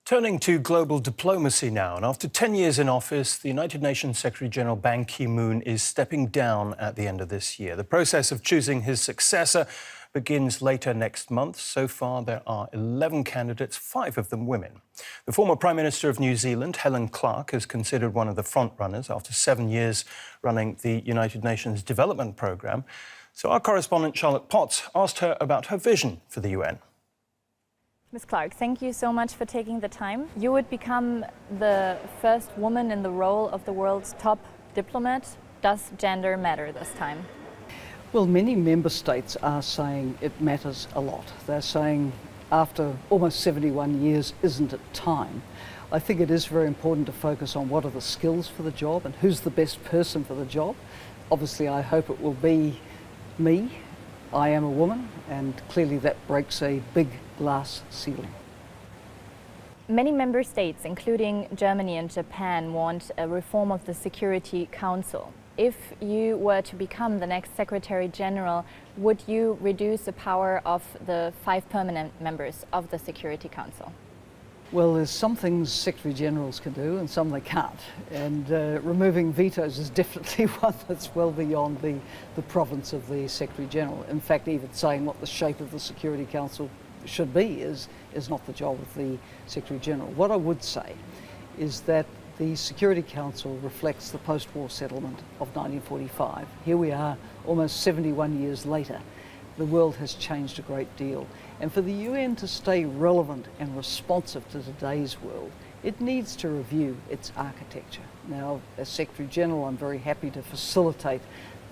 Turning to global diplomacy now, and after 10 years in office, the United Nations Secretary-General Ban Ki-moon is stepping down at the end of this year. The process of choosing his successor begins later next month. So far, there are 11 candidates, 5 of them women. The former Prime Minister of New Zealand, Helen, is considered one of the frontrunners after 7 years running the United Nations Development Programme. So our correspondent Charlotte Potts asked her about her vision for the UN. Ms. Clark, thank you so much for taking the time. You would become the first woman in the role of the world's top diplomat. Does gender matter this time? Well, many member states are saying it matters a lot. They're saying after almost 71 years, isn't it time? I think it is very important to focus on what are the skills for the job and who's the best person for the job. Obviously, I hope it will be me. I am a woman, and clearly that breaks a big glass ceiling. Many member states, including Germany and Japan, want a reform of the Security Council. If you were to become the next Secretary General, would you reduce the power of the 5 permanent members of the Security Council? Well, there's some things Secretary Generals can do and some they can't. And removing vetoes is definitely one that's well beyond the province of the Secretary General. In fact, even saying what the shape of the Security Council should be is not the job of the Secretary General. What I would say is that the Security Council reflects the post-war settlement of 1945. Here we are, almost 71 years later. The world has changed a great deal. And for the UN to stay relevant and responsive to today's world, it needs to review its architecture. Now, as Secretary General, I'm very happy to facilitate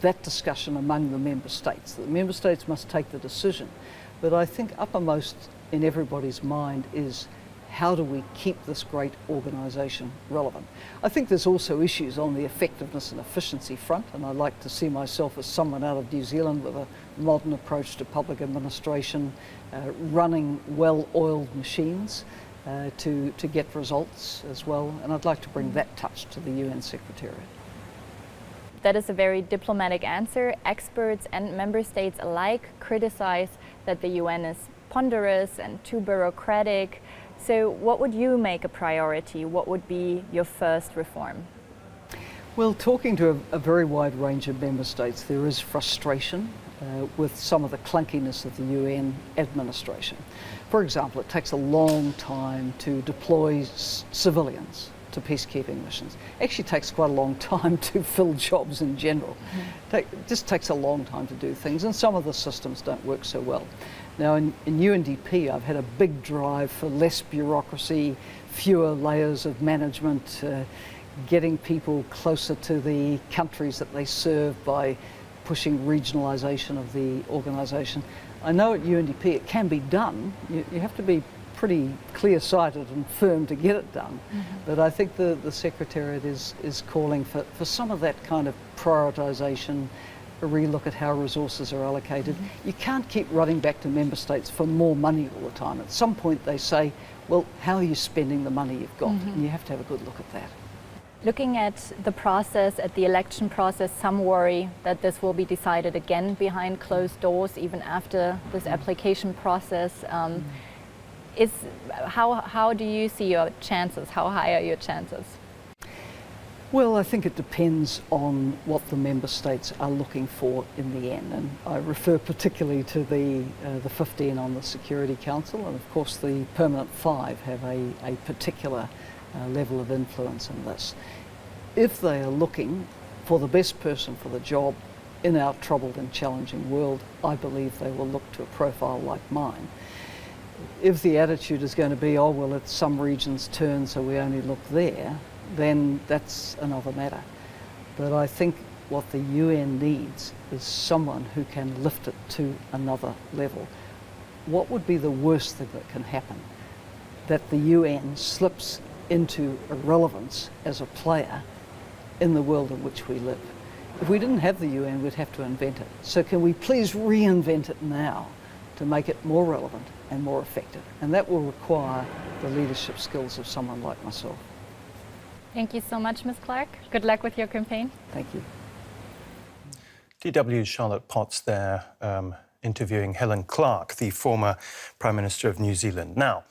that discussion among the member states. The member states must take the decision. But I think uppermost in everybody's mind is, how do we keep this great organisation relevant? I think there's also issues on the effectiveness and efficiency front, and I like to see myself as someone out of New Zealand with a modern approach to public administration, running well-oiled machines to get results as well, and I'd like to bring that touch to the UN Secretariat. That is a very diplomatic answer. Experts and member states alike criticize that the UN is ponderous and too bureaucratic. So what would you make a priority? What would be your first reform? Well, talking to a very wide range of member states, there is frustration with some of the clunkiness of the UN administration. For example, it takes a long time to deploy civilians to peacekeeping missions. It actually takes quite a long time to fill jobs in general. It just takes a long time to do things, and some of the systems don't work so well. Now in UNDP, I've had a big drive for less bureaucracy, fewer layers of management, getting people closer to the countries that they serve by pushing regionalisation of the organisation. I know at UNDP it can be done. You have to be pretty clear-sighted and firm to get it done. But I think the Secretariat is calling for some of that kind of prioritisation, a relook at how resources are allocated. You can't keep running back to member states for more money all the time. At some point they say, well, how are you spending the money you've got? And you have to have a good look at that. Looking at the process, at the election process, some worry that this will be decided again behind closed doors, even after this application process. How do you see your chances? How high are your chances? Well, I think it depends on what the member states are looking for in the end, and I refer particularly to the 15 on the Security Council, and of course the permanent 5 have a particular level of influence in this. If they are looking for the best person for the job in our troubled and challenging world, I believe they will look to a profile like mine. If the attitude is going to be, oh well, it's some region's turn so we only look there, then that's another matter. But I think what the UN needs is someone who can lift it to another level. What would be the worst thing that can happen? That the UN slips into irrelevance as a player in the world in which we live. If we didn't have the UN, we'd have to invent it. So can we please reinvent it now to make it more relevant and more effective? And that will require the leadership skills of someone like myself. Thank you so much, Ms. Clark. Good luck with your campaign. Thank you. DW's Charlotte Potts there interviewing Helen, the former Prime Minister of New Zealand. Now,